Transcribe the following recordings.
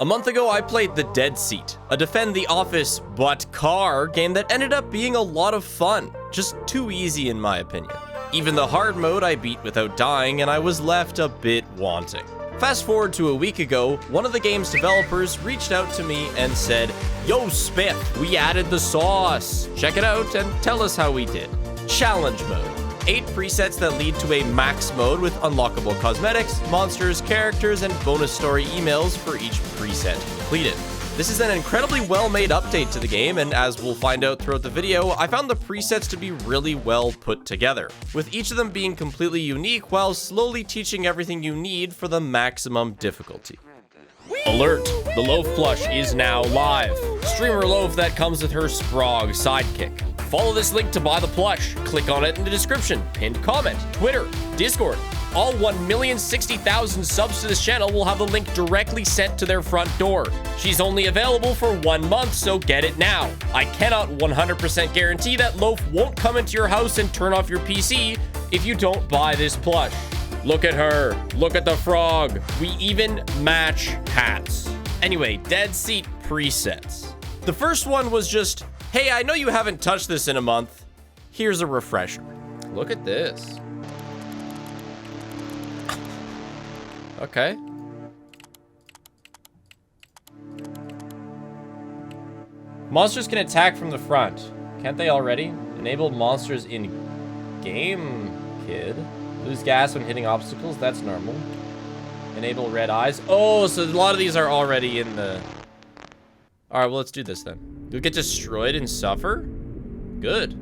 A month ago, I played the Deadseat, a defend the office but car game that ended up being a lot of fun. Just too easy in my opinion. Even the hard mode I beat without dying, and I was left a bit wanting. Fast forward to a week ago, one of the game's developers reached out to me and said, "Yo, Spiff, we added the sauce. Check it out and tell us how we did." Challenge mode. 8 presets that lead to a max mode with unlockable cosmetics, monsters, characters, and bonus story emails for each preset completed. This is an incredibly well-made update to the game, and as we'll find out throughout the video, I found the presets to be really well put together, with each of them being completely unique while slowly teaching everything you need for the maximum difficulty. Alert! The Loaf plush is now live. Streamer Loaf that comes with her Sprog sidekick. Follow this link to buy the plush. Click on it in the description, pinned comment, Twitter, Discord. All 1,060,000 subs to this channel will have the link directly sent to their front door. She's only available for 1 month, so get it now. I cannot 100% guarantee that Loaf won't come into your house and turn off your PC if you don't buy this plush. Look at her. Look at the frog. We even match hats. Anyway, Deadseat presets. The first one was just, hey, I know you haven't touched this in a month. Here's a refresher. Look at this. Okay. Monsters can attack from the front. Can't they already? Enable monsters in game, kid. Lose gas when hitting obstacles. That's normal. Enable red eyes. Oh, so a lot of these are already in the... Alright, well, let's do this then. You'll get destroyed and suffer? Good.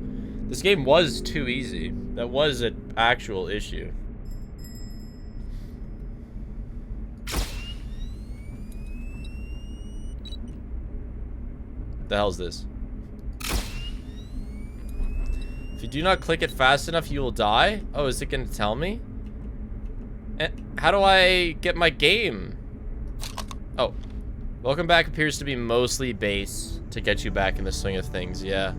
This game was too easy. That was an actual issue. The hell's this? If you do not click it fast enough, you will die. Oh, is it gonna tell me? How do I get my game? Oh. Welcome back appears to be mostly base to get you back in the swing of things, yeah.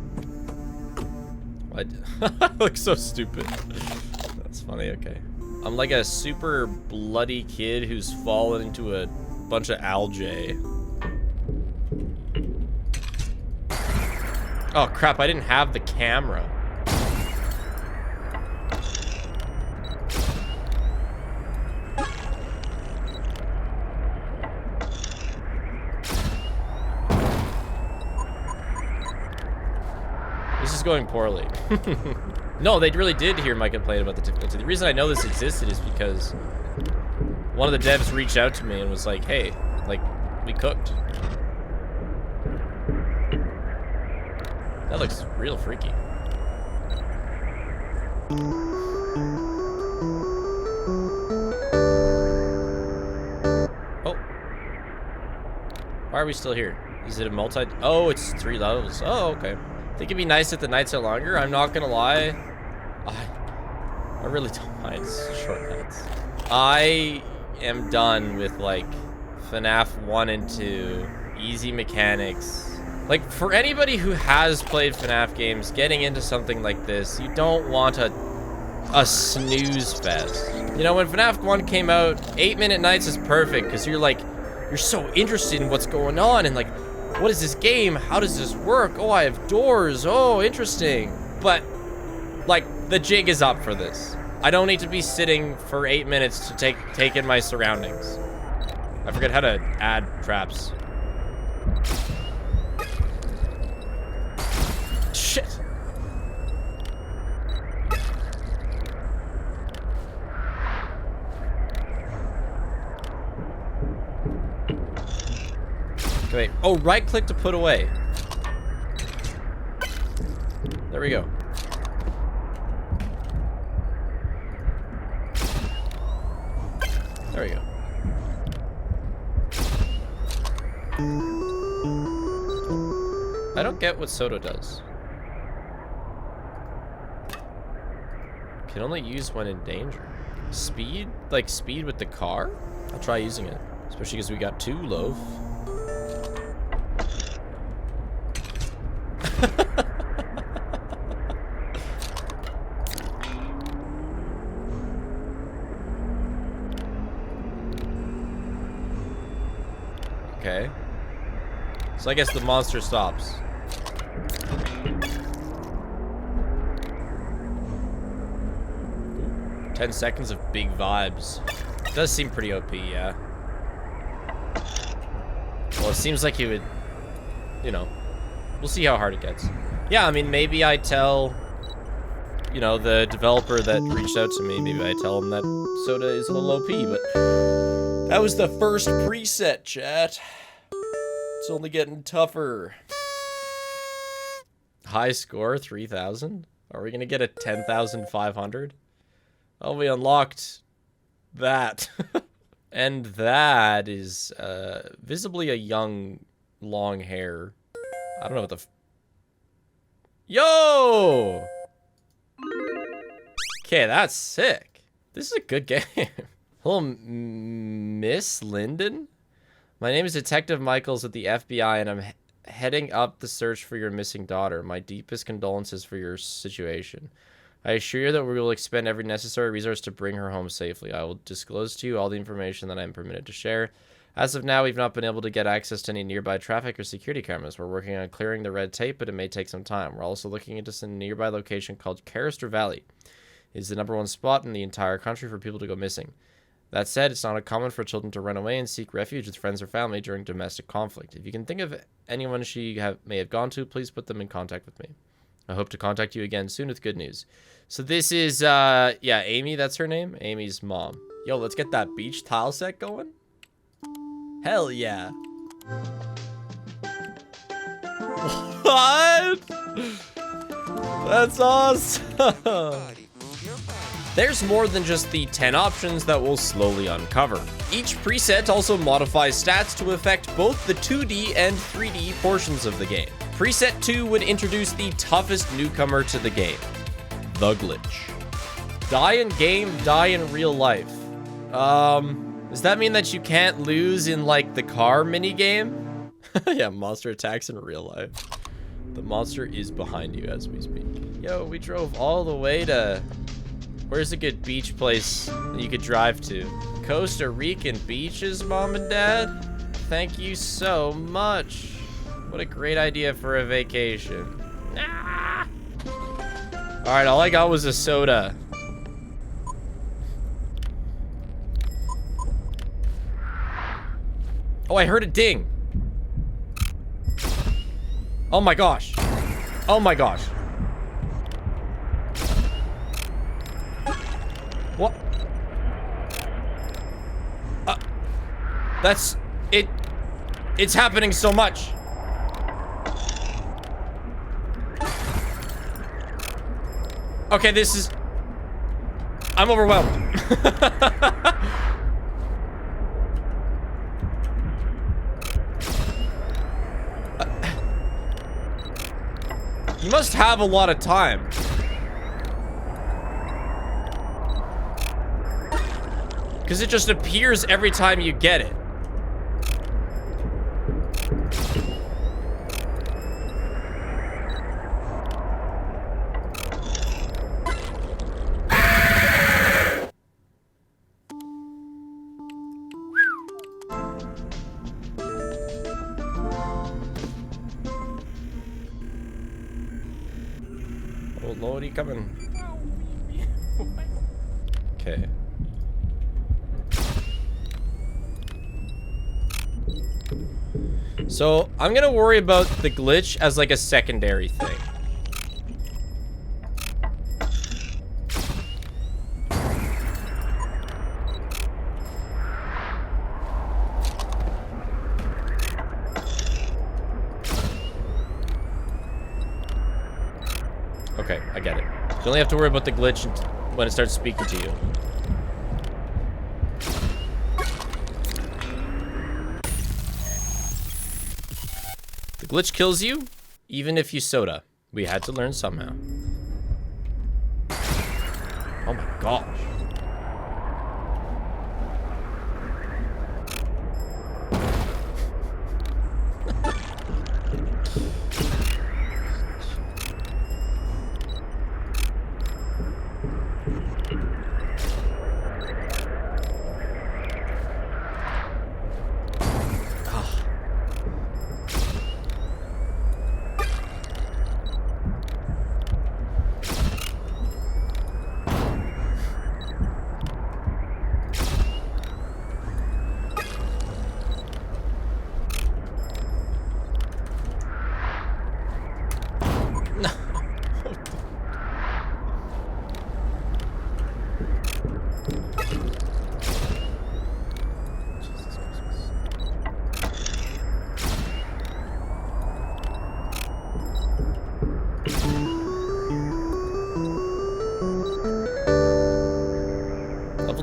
What? I look so stupid. That's funny, okay. I'm like a super bloody kid who's fallen into a bunch of algae. Oh crap, I didn't have the camera. This is going poorly. No, they really did hear my complaint about the difficulty. The reason I know this existed is because one of the devs reached out to me and was like, hey, like, we cooked. That looks real freaky. Oh. Why are we still here? Is it a multi? Oh, it's 3 levels. Oh, okay. I think it'd be nice if the nights are longer. I'm not gonna lie. I really don't mind short nights. I am done with like FNAF 1 and 2, easy mechanics. Like, for anybody who has played FNAF games, getting into something like this, you don't want a snooze fest. You know, when FNAF 1 came out, 8-minute nights is perfect, because you're so interested in what's going on, and like, what is this game? How does this work? Oh, I have doors. Oh, interesting. But, like, the jig is up for this. I don't need to be sitting for 8 minutes to take in my surroundings. I forget how to add traps. Shit. Okay, wait. Oh, right click to put away. There we go. There we go. I don't get what Soto does. Can only use when in danger. Speed? Like speed with the car? I'll try using it. Especially because we got 2 loaf. Okay. So I guess the monster stops. Ooh, 10 seconds of big vibes. It does seem pretty OP, yeah. Well, it seems like he would, you know, we'll see how hard it gets. Yeah, I mean, maybe I tell, you know, the developer that reached out to me, maybe I tell him that soda is a little OP, but that was the first preset, chat. It's only getting tougher. High score, 3,000? Are we gonna get a 10,500? Oh, we unlocked that. And that is, visibly a young, long hair. I don't know what the Yo! Okay, that's sick. This is a good game. Hello, Miss Linden? My name is Detective Michaels at the FBI, and I'm heading up the search for your missing daughter. My deepest condolences for your situation. I assure you that we will expend every necessary resource to bring her home safely. I will disclose to you all the information that I am permitted to share. As of now, we've not been able to get access to any nearby traffic or security cameras. We're working on clearing the red tape, but it may take some time. We're also looking into some nearby location called Carrister Valley. It is the #1 spot in the entire country for people to go missing. That said, it's not uncommon for children to run away and seek refuge with friends or family during domestic conflict. If you can think of anyone may have gone to, please put them in contact with me. I hope to contact you again soon with good news. So this is, yeah, Amy, that's her name. Amy's mom. Yo, let's get that beach tile set going. Hell yeah. What? That's awesome. There's more than just the 10 options that we'll slowly uncover. Each preset also modifies stats to affect both the 2D and 3D portions of the game. Preset 2 would introduce the toughest newcomer to the game, the glitch. Die in game, die in real life. Does that mean that you can't lose in, like, the car minigame? Yeah, monster attacks in real life. The monster is behind you as we speak. Yo, we drove all the way to... Where's a good beach place that you could drive to? Costa Rican beaches, Mom and Dad? Thank you so much. What a great idea for a vacation. Ah! All right, all I got was a soda. Oh, I heard a ding. Oh my gosh. Oh my gosh. What? That's it. It's happening so much. Okay, this is... I'm overwhelmed. You must have a lot of time. Because it just appears every time you get it. Oh lordy, coming. Okay. So, I'm gonna worry about the glitch as like a secondary thing. Okay, I get it. You only have to worry about the glitch when it starts speaking to you. The glitch kills you, even if you soda. We had to learn somehow. Oh my gosh.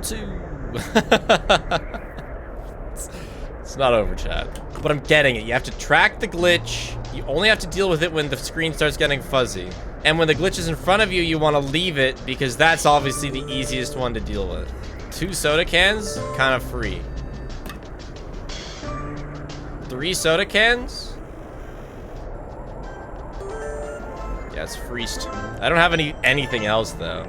2. It's not over, chat. But I'm getting it. You have to track the glitch. You only have to deal with it when the screen starts getting fuzzy. And when the glitch is in front of you, you want to leave it because that's obviously the easiest one to deal with. 2 soda cans, kind of free. 3 soda cans? Yeah, it's freezed. I don't have anything else though.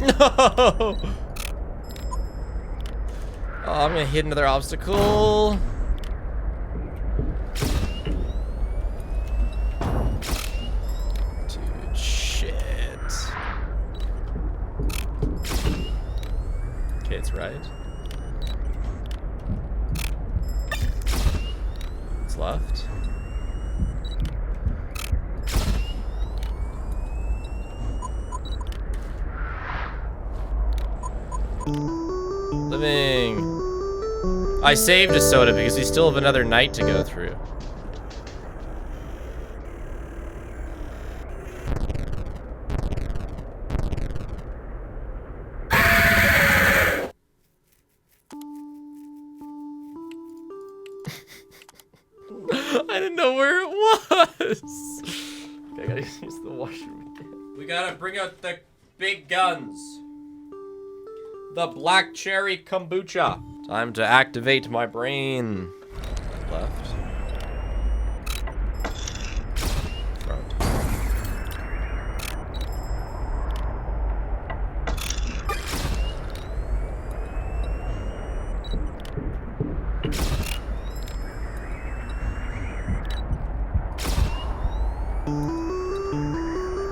No! Oh, I'm gonna hit another obstacle. Dude, shit. Okay, it's right. It's left. Living. I saved a soda because we still have another night to go through. I didn't know where it was. Okay, I gotta use the washroom again. We gotta bring out the big guns. The black cherry kombucha. Time to activate my brain. Left. Front.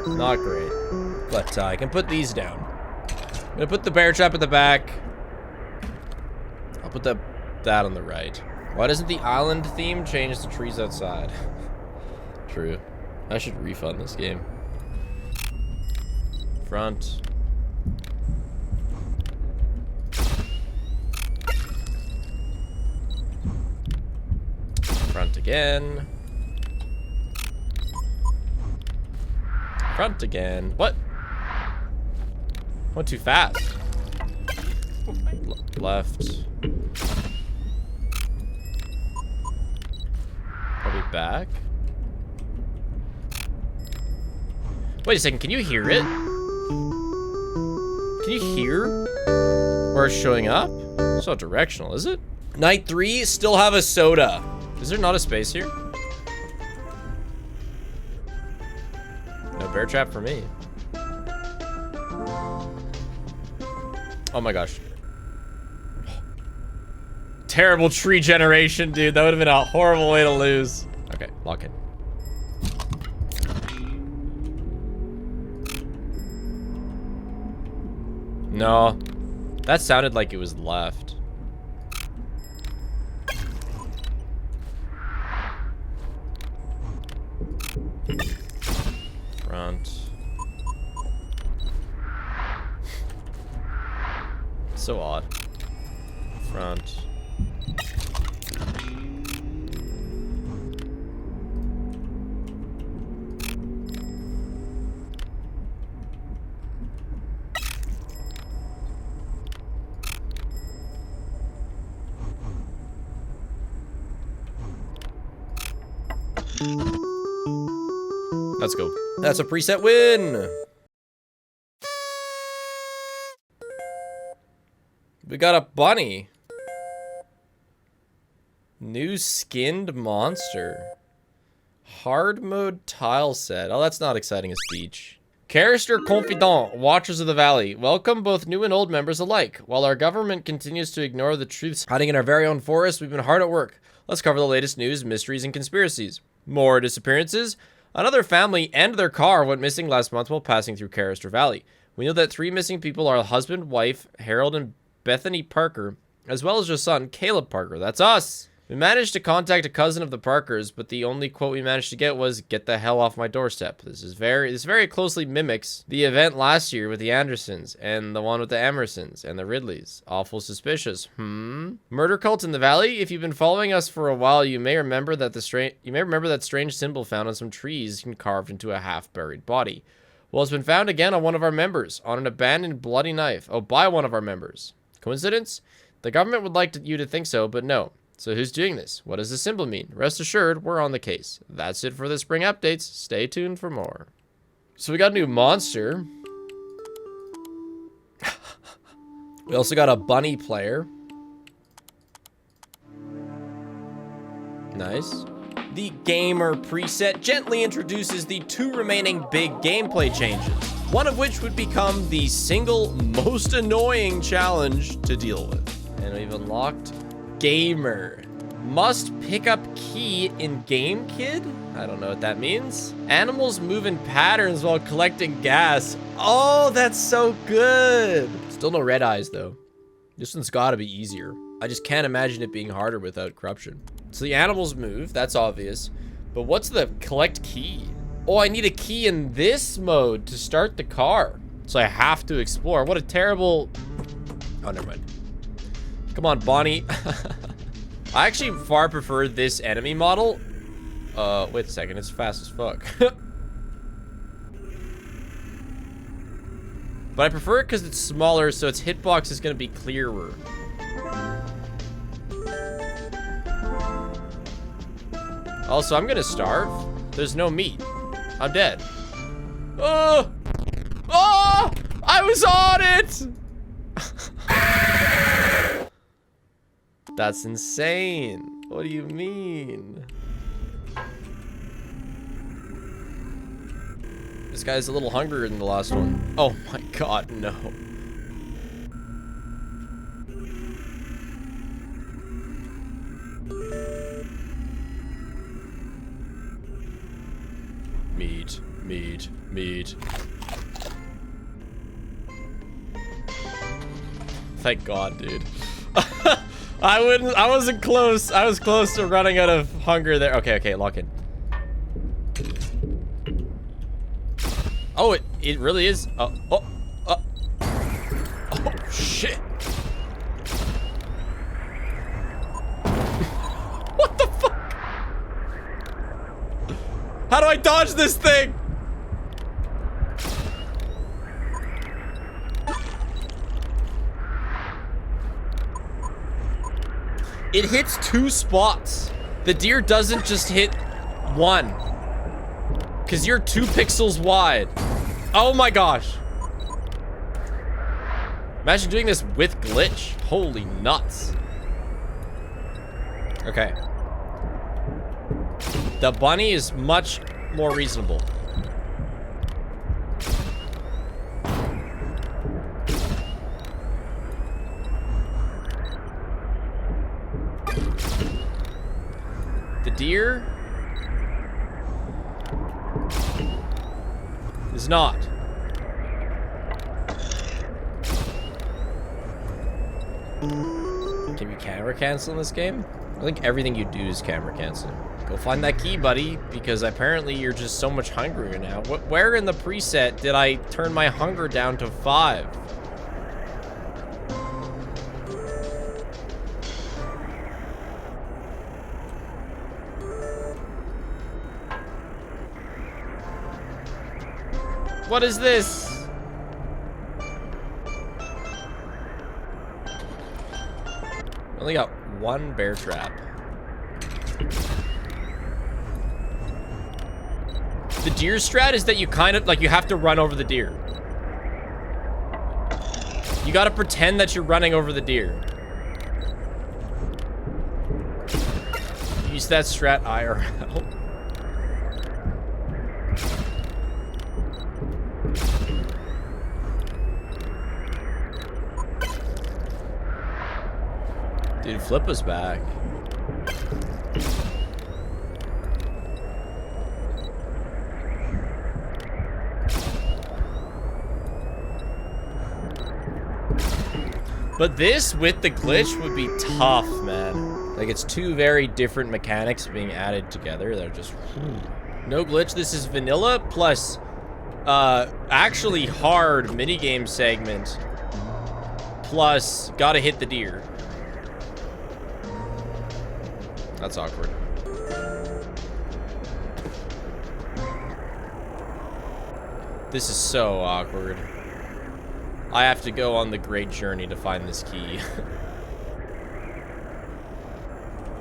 Not great, but I can put these down. I'm gonna put the bear trap at the back. I'll put that on the right. Why doesn't the island theme change the trees outside? True. I should refund this game. Front. Front again. Front again. What? Went too fast. Left. Probably back. Wait a second, can you hear it? Can you hear where it's showing up? It's not directional, is it? Night 3, still have a soda. Is there not a space here? No bear trap for me. Oh my gosh. Terrible tree generation, dude. That would have been a horrible way to lose. Okay, lock it. No. That sounded like it was left. Front. So odd. Front. Let's go. That's a preset win. We got a bunny. New skinned monster. Hard mode tile set. Oh, that's not exciting as speech. Carister Confidant, Watchers of the Valley. Welcome both new and old members alike. While our government continues to ignore the truths hiding in our very own forest, we've been hard at work. Let's cover the latest news, mysteries, and conspiracies. More disappearances. Another family and their car went missing last month while passing through Carister Valley. We know that 3 missing people are husband, wife, Harold, and Bethany Parker, as well as your son, Caleb Parker. That's us. We managed to contact a cousin of the Parkers, but the only quote we managed to get was, "Get the hell off my doorstep." This very closely mimics the event last year with the Andersons, and the one with the Emersons, and the Ridleys. Awful suspicious. Murder cult in the valley? If you've been following us for a while, you may remember that strange symbol found on some trees and carved into a half-buried body. Well, it's been found again on one of our members, on an abandoned bloody knife. Oh, by one of our members. Coincidence? The government would like you to think so, but no. So who's doing this? What does the symbol mean? Rest assured, we're on the case. That's it for the spring updates. Stay tuned for more. So we got a new monster. We also got a bunny player. Nice. The gamer preset gently introduces the 2 remaining big gameplay changes, one of which would become the single most annoying challenge to deal with. And we've unlocked gamer. Must pick up key in game, kid? I don't know what that means. Animals move in patterns while collecting gas. Oh, that's so good. Still no red eyes though. This one's gotta be easier. I just can't imagine it being harder without corruption. So the animals move, that's obvious. But what's the collect key? Oh, I need a key in this mode to start the car. So I have to explore. What a terrible... Oh, never mind. Come on, Bonnie. I actually far prefer this enemy model. Wait a second, it's fast as fuck. But I prefer it because it's smaller, so its hitbox is gonna be clearer. Also, I'm gonna starve. There's no meat. I'm dead. Oh! Oh! I was on it! That's insane. What do you mean? This guy's a little hungrier than the last one. Oh my god, no. Meat, meat, meat. Thank God, dude. I wasn't close. I was close to running out of hunger there. Okay, lock in. Oh, it really is. Oh, shit. What the fuck? How do I dodge this thing? It hits 2 spots. The deer doesn't just hit 1. Because you're 2 pixels wide. Oh my gosh. Imagine doing this with glitch. Holy nuts. Okay. The bunny is much more reasonable. The deer is not. Can you camera cancel in this game? I think everything you do is camera cancel. Go find that key, buddy, because apparently you're just so much hungrier now. Where in the preset did I turn my hunger down to 5? What is this? I only got 1 bear trap. The deer strat is that you kind of, like, you have to run over the deer. You gotta pretend that you're running over the deer. Use that strat IRL. Dude, Flip was back. But this with the glitch would be tough, man. Like, it's two very different mechanics being added together that are just... No glitch. This is vanilla plus, actually hard minigame segment. Plus, gotta hit the deer. That's awkward. This is so awkward. I have to go on the great journey to find this key.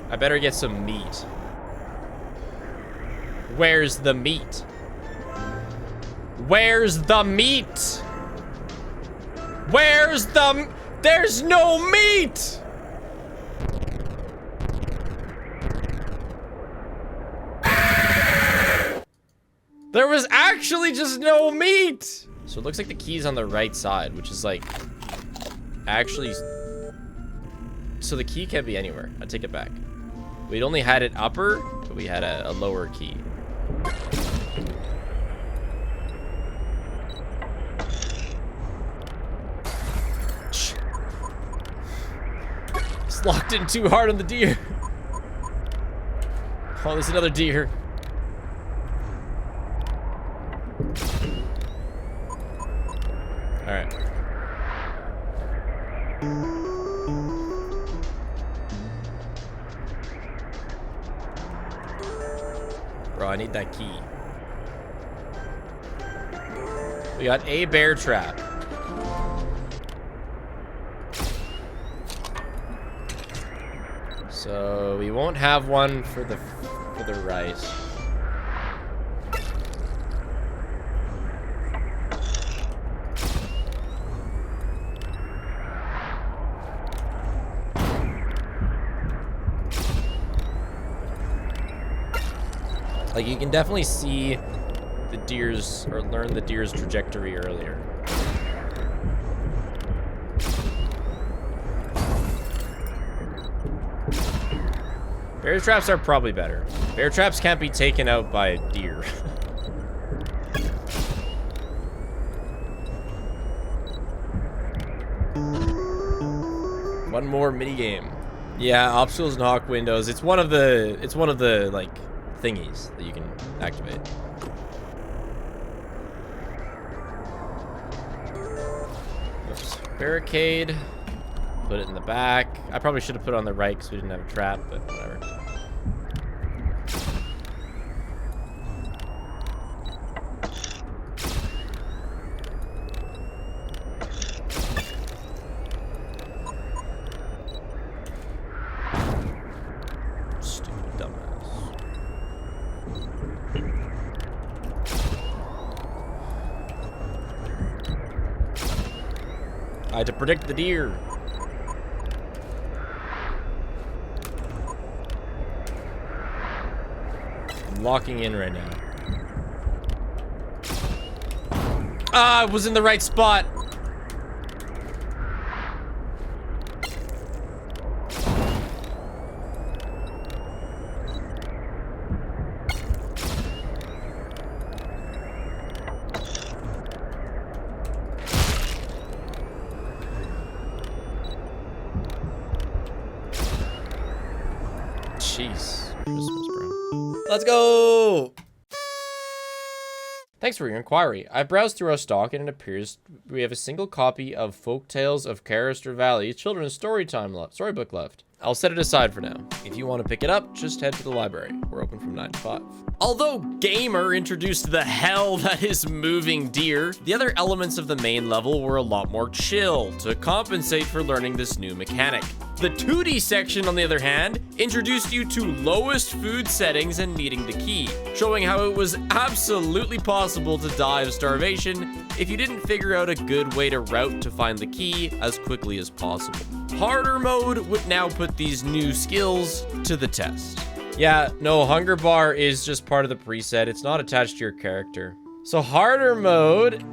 I better get some meat. Where's the meat? Where's the meat? Where's the... There's no meat! There was actually just no meat! So it looks like the key's on the right side, which is like... Actually... So the key can't be anywhere. I take it back. We'd only had it upper, but we had a lower key. It's locked in too hard on the deer. Oh, there's another deer. All right. Bro, I need that key. We got a bear trap. So we won't have one for the right. Like, you can definitely see the deer's, or learn the deer's trajectory earlier. Bear traps are probably better. Bear traps can't be taken out by a deer. One more minigame. Yeah, obstacles and hawk windows. It's one of the like thingies that you can activate. Oops. Barricade. Put it in the back. I probably should have put it on the right because we didn't have a trap, but whatever. Stupid dumbass. I had to predict the deer. Locking in right now. Ah, I was in the right spot. Jeez. Christmas, bro. Let's go! Thanks for your inquiry. I browsed through our stock and it appears we have a single copy of Folk Tales of Carrister Valley children's storybook left. I'll set it aside for now. If you want to pick it up, just head to the library. We're open from 9 to 5. Although Gamer introduced the hell that is moving deer, the other elements of the main level were a lot more chill to compensate for learning this new mechanic. The 2D section, on the other hand, introduced you to lowest food settings and needing the key, showing how it was absolutely possible to die of starvation if you didn't figure out a good way to route to find the key as quickly as possible. Harder mode would now put these new skills to the test. Yeah, no, hunger bar is just part of the preset. It's not attached to your character. So harder mode,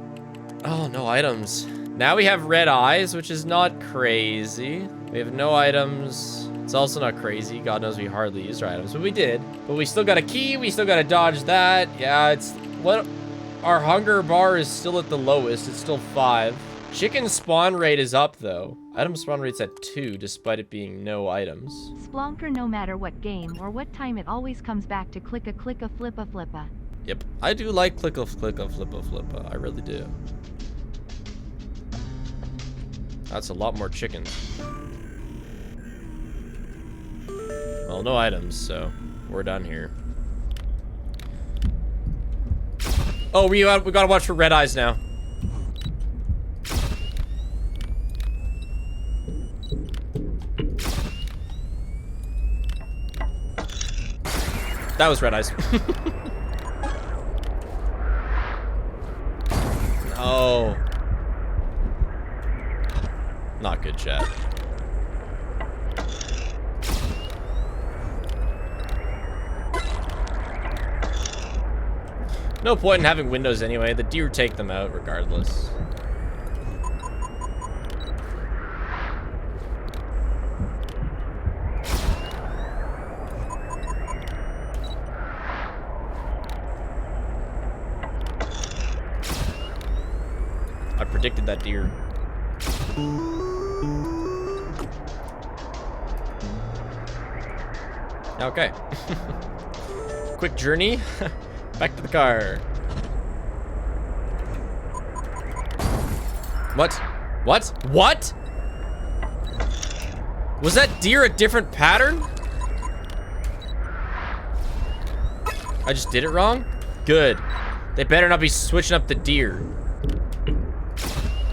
oh, no items. Now we have red eyes, which is not crazy. We have no items. It's also not crazy. God knows we hardly used our items, but we did. But we still got a key. We still got to dodge that. Yeah, it's what our hunger bar is still at the lowest. It's still 5. Chicken spawn rate is up, though. Item spawn rate's at 2, despite it being no items. Splonker, no matter what game or what time, it always comes back to click a flippa flippa. Yep, I do like click a flippa flippa. I really do. That's a lot more chickens. Well, no items, so we're done here. Oh, we gotta watch for red eyes now. That was red eyes. No. Not good, chat. No point in having windows anyway. The deer take them out regardless. I predicted that deer. Okay. Quick journey. Back to the car. What? What? What? Was that deer a different pattern? I just did it wrong? Good. They better not be switching up the deer.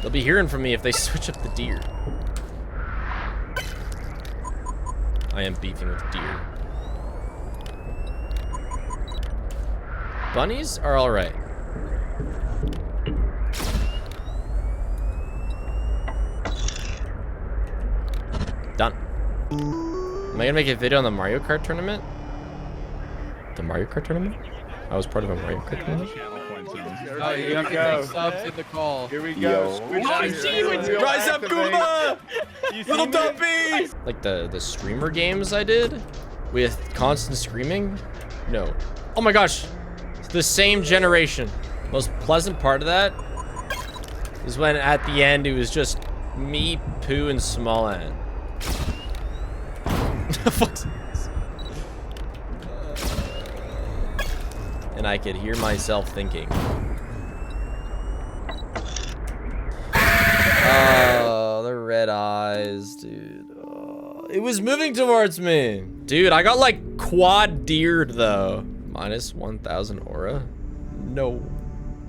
They'll be hearing from me if they switch up the deer. I am beefing with deer. Bunnies are all right. Done. Am I gonna make a video on the Mario Kart tournament? The Mario Kart tournament? I was part of a Mario Kart tournament? Oh, you have to go. Subs in the call. Here we go. Rise up, Goomba! Little dumpy! Like the streamer games I did with constant screaming? No. Oh my gosh. It's the same generation. Most pleasant part of that is when at the end it was just me, Pooh, and Small Ant. And I could hear myself thinking. Oh, the red eyes, dude. Oh, it was moving towards me. Dude, I got like quad deered though. Minus 1,000 aura? No.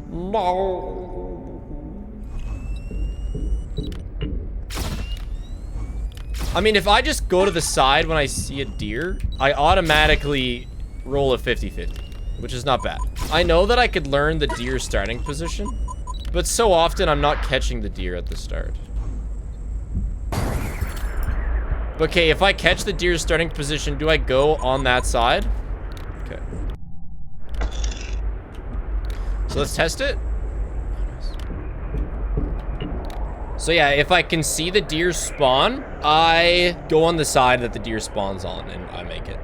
No. I mean, if I just go to the side when I see a deer, I automatically roll a 50-50, which is not bad. I know that I could learn the deer starting position, but so often I'm not catching the deer at the start. Okay, if I catch the deer's starting position, do I go on that side? Okay. So let's test it. So yeah, if I can see the deer spawn, I go on the side that the deer spawns on and I make it.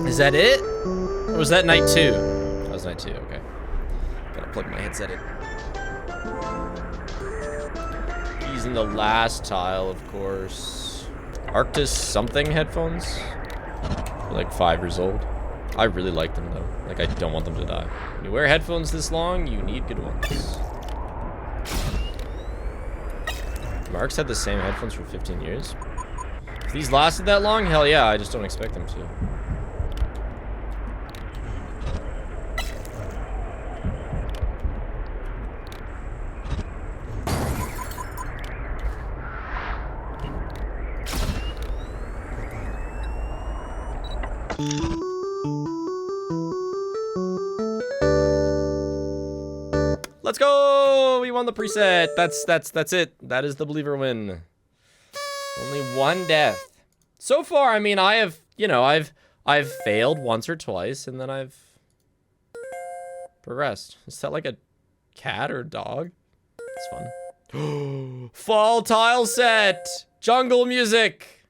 Is that it? Or was that night 2? That was night 2, okay. Gotta plug my headset in. He's in the last tile, of course. Arctis something headphones? They're like 5 years old. I really like them though. Like, I don't want them to die. When you wear headphones this long, you need good ones. Mark's had the same headphones for 15 years. If these lasted that long, hell yeah, I just don't expect them to. Let's go! We won the preset. That's it. That is the believer win. Only 1 death. So far, I mean, I have, you know, I've failed once or twice, and then I've progressed. Is that like a cat or dog. It's fun. Fall tile set. Jungle music.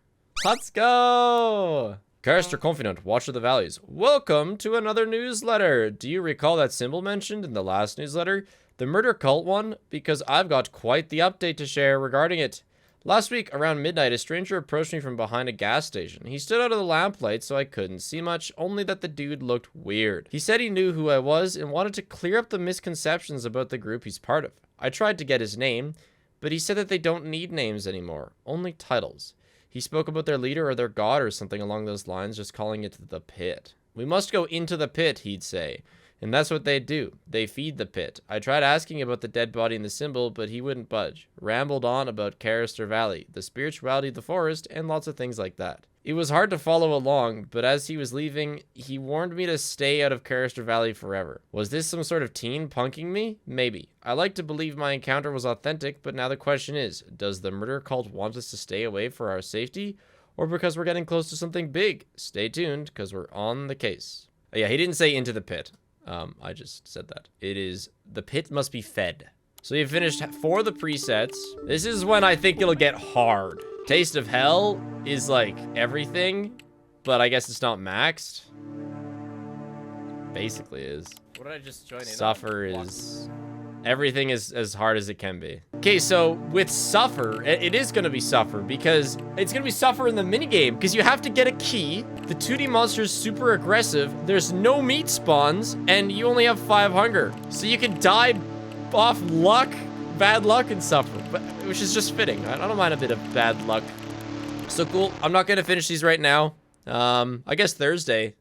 Let's go. Character Confidant, Watcher of the Valleys. Welcome to another newsletter. Do you recall that symbol mentioned in the last newsletter? The murder cult one? Because I've got quite the update to share regarding it. Last week, around midnight, a stranger approached me from behind a gas station. He stood out of the lamplight, so I couldn't see much, only that the dude looked weird. He said he knew who I was and wanted to clear up the misconceptions about the group he's part of. I tried to get his name, but he said that they don't need names anymore, only titles. He spoke about their leader or their god or something along those lines, just calling it the pit. We must go into the pit, he'd say. And that's what they do. They feed the pit. I tried asking about the dead body and the symbol, but he wouldn't budge. Rambled on about Carrister Valley, the spirituality of the forest, and lots of things like that. It was hard to follow along, but as he was leaving, he warned me to stay out of Carrister Valley forever. Was this some sort of teen punking me? Maybe. I like to believe my encounter was authentic, but now the question is, does the murder cult want us to stay away for our safety, or because we're getting close to something big? Stay tuned, because we're on the case. Oh, yeah, he didn't say into the pit. I just said that. It is, the pit must be fed. So you finished 4 of the presets. This is when I think it'll get hard. Taste of Hell is like everything, but I guess it's not maxed. Basically is. What did I just join in? Suffer is, everything is as hard as it can be. Okay, so with Suffer, it is gonna be Suffer because it's gonna be Suffer in the minigame because you have to get a key. The 2D monster is super aggressive. There's no meat spawns and you only have 5 hunger. So you can die off luck, bad luck and Suffer, but which is just fitting. I don't mind a bit of bad luck. So cool. I'm not gonna finish these right now. I guess Thursday.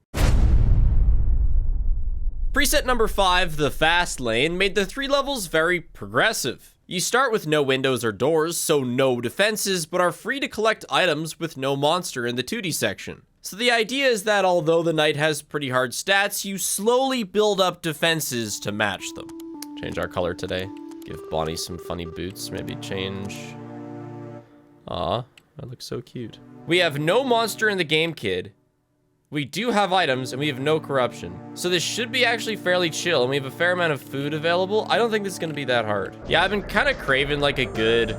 Preset number 5, the fast lane, made the 3 levels very progressive. You start with no windows or doors, so no defenses, but are free to collect items with no monster in the 2D section. So the idea is that although the knight has pretty hard stats, you slowly build up defenses to match them. Change our color today. Give Bonnie some funny boots, maybe change. Aw, that looks so cute. We have no monster in the game, kid. We do have items, and we have no corruption. So this should be actually fairly chill, and we have a fair amount of food available. I don't think this is gonna be that hard. Yeah, I've been kind of craving like a good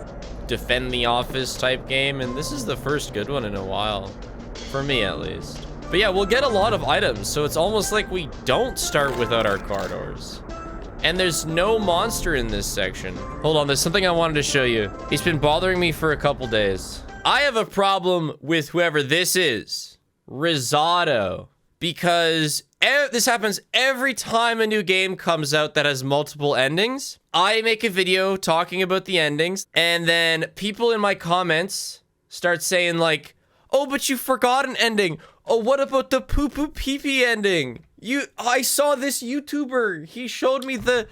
defend the office type game, and this is the first good one in a while. For me, at least. But yeah, we'll get a lot of items, so it's almost like we don't start without our corridors. And there's no monster in this section. Hold on, there's something I wanted to show you. It's been bothering me for a couple days. I have a problem with whoever this is. Risotto, because this happens every time a new game comes out that has multiple endings. I make a video talking about the endings, and then people in my comments start saying like, oh, but you forgot an ending. Oh, what about the poo poo pee pee ending? I saw this YouTuber, he showed me the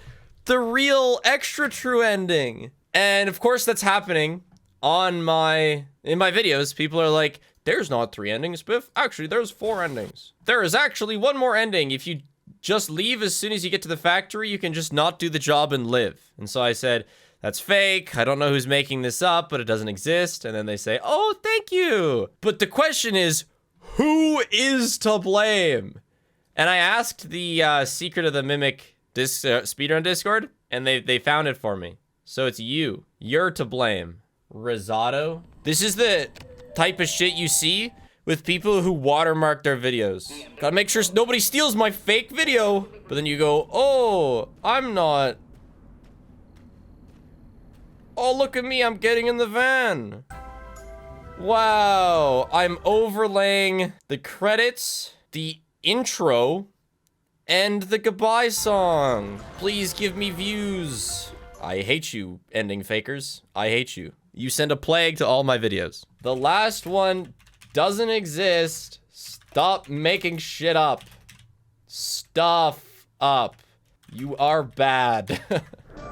real extra true ending. And of course that's happening in my videos. People are like, there's not 3 endings, Spiff. Actually, there's 4 endings. There is actually 1 more ending. If you just leave as soon as you get to the factory, you can just not do the job and live. And so I said, that's fake. I don't know who's making this up, but it doesn't exist. And then they say, oh, thank you. But the question is, who is to blame? And I asked the Secret of the Mimic speedrun Discord, and they found it for me. So it's you. You're to blame. Risotto. This is the type of shit you see with people who watermark their videos. Gotta make sure nobody steals my fake video. But then you go, oh, I'm not. Oh, look at me, I'm getting in the van. Wow, I'm overlaying the credits, the intro, and the goodbye song. Please give me views. I hate you, ending fakers. I hate you. You send a plague to all my videos. The last one doesn't exist. Stop making shit up. Stuff up. You are bad.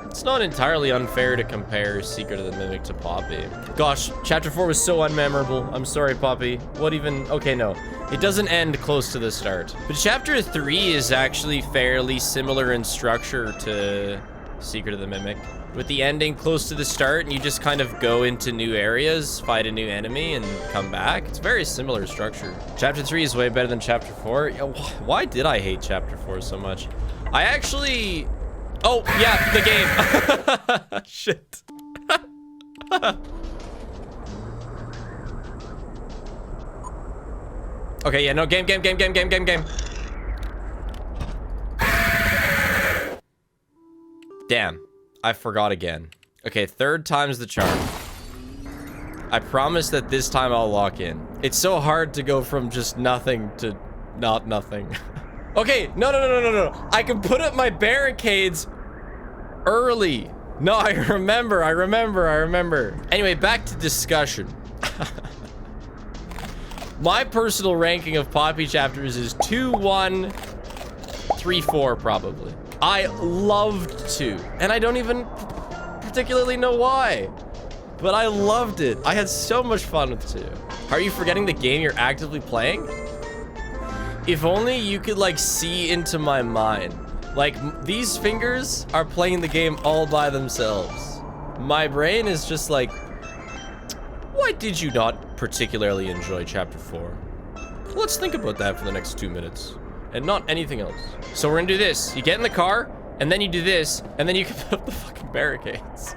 It's not entirely unfair to compare Secret of the Mimic to Poppy. Gosh, chapter 4 was so unmemorable. I'm sorry, Poppy. What even? Okay, no. It doesn't end close to the start. But chapter 3 is actually fairly similar in structure to Secret of the Mimic, with the ending close to the start, and you just kind of go into new areas, fight a new enemy, and come back. It's very similar structure. Chapter 3 is way better than chapter 4. Why did I hate chapter 4 so much? I actually Oh, yeah, the game. Shit. Okay, yeah, no, game. Damn, I forgot again. Okay, third time's the charm. I promise that this time I'll lock in. It's so hard to go from just nothing to not nothing. Okay, no. I can put up my barricades early. No, I remember. Anyway, back to discussion. My personal ranking of Poppy chapters is 2, 1, 3, 4 probably. I loved 2, and I don't even particularly know why, but I loved it. I had so much fun with 2. Are you forgetting the game you're actively playing? If only you could like see into my mind. Like these fingers are playing the game all by themselves. My brain is just like, why did you not particularly enjoy chapter 4? Let's think about that for the next 2 minutes and not anything else. So we're gonna do this. You get in the car and then you do this and then you can put up the fucking barricades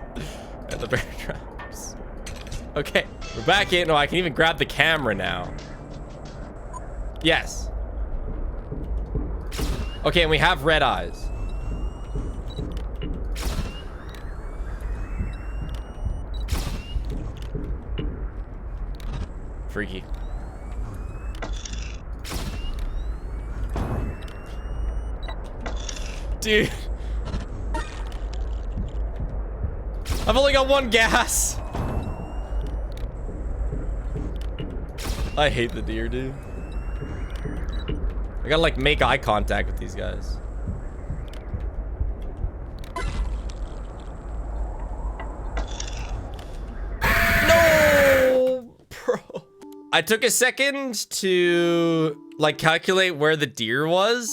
and the bear traps. Okay, we're back in. Oh, I can even grab the camera now. Yes. Okay, and we have red eyes. Freaky. Dude. I've only got 1 gas. I hate the deer, dude. I gotta like make eye contact with these guys. No, bro. I took a second to like calculate where the deer was,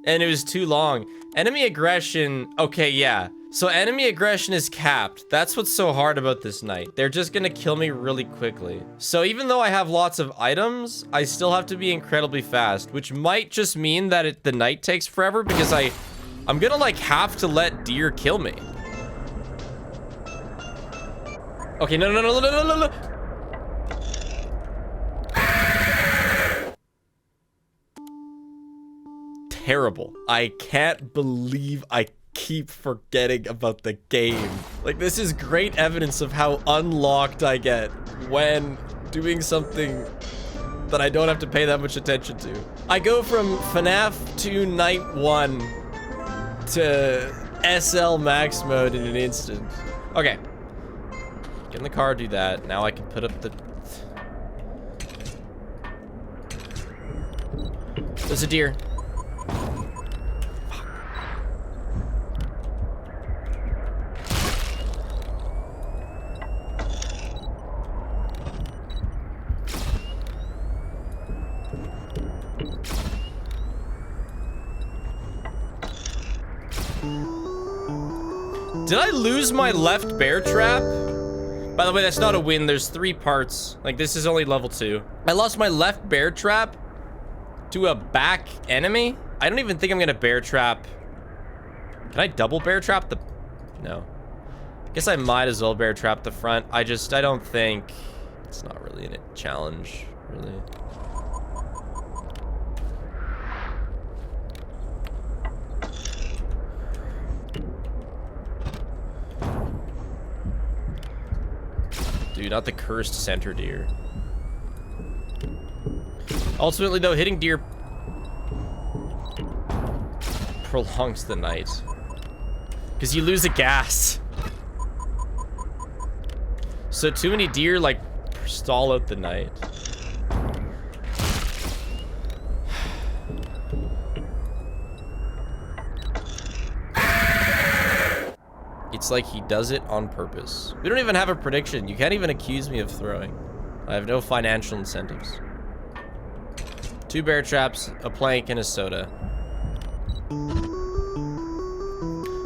and it was too long. Enemy aggression. Okay, yeah. So enemy aggression is capped. That's what's so hard about this night. They're just gonna kill me really quickly. So even though I have lots of items, I still have to be incredibly fast, which might just mean that the night takes forever because I'm gonna like have to let deer kill me. Okay, no. Terrible. I can't believe I keep forgetting about the game. Like, this is great evidence of how unlocked I get when doing something that I don't have to pay that much attention to. I go from FNAF 2 Night 1 to SL Max mode in an instant. Okay. Get in the car, do that. Now I can put up the... There's a deer. Did I lose my left bear trap? By the way, that's not a win. There's 3 parts. Like, this is only level 2. I lost my left bear trap to a back enemy. I don't even think I'm gonna bear trap. Can I double bear trap the... No. Guess I might as well bear trap the front. I don't think... It's not really a challenge, really. Dude, not the cursed center deer. Ultimately, though, hitting deer prolongs the night. Because you lose a gas. So too many deer, like, stall out the night. It's like he does it on purpose. We don't even have a prediction. You can't even accuse me of throwing. I have no financial incentives. 2 bear traps, a plank, and a soda.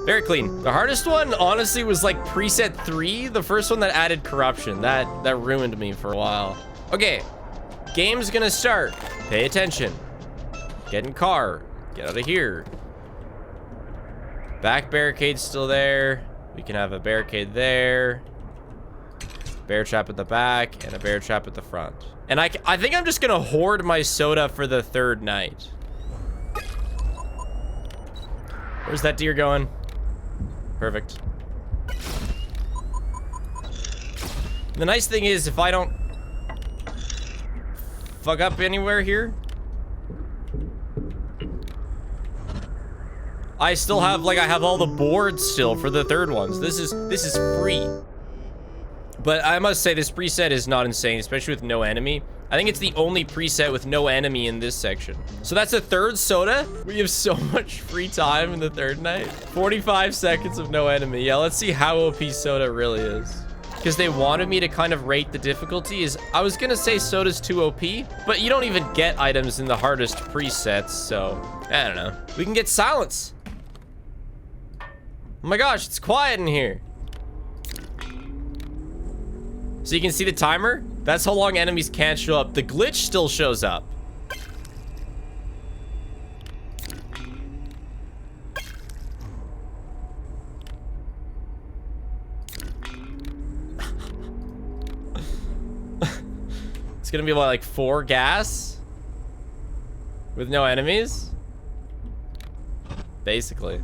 Very clean. The hardest one, honestly, was like preset 3. The first one that added corruption. That ruined me for a while. Okay. Game's gonna start. Pay attention. Get in car. Get out of here. Back barricade's still there. We can have a barricade there. Bear trap at the back and a bear trap at the front. And I think I'm just gonna hoard my soda for the third night. Where's that deer going? Perfect. The nice thing is, if I don't fuck up anywhere here, I still have, like, I have all the boards still for the third ones. This is free. But I must say, this preset is not insane, especially with no enemy. I think it's the only preset with no enemy in this section. So that's the third soda. We have so much free time in the third night. 45 seconds of no enemy. Yeah, let's see how OP soda really is. Because they wanted me to kind of rate the difficulty. I was gonna say soda's too OP, but you don't even get items in the hardest presets, so I don't know. We can get silence. Oh my gosh, it's quiet in here. So you can see the timer? That's how long enemies can't show up. The glitch still shows up. It's gonna be what, like 4 gas? With no enemies? Basically.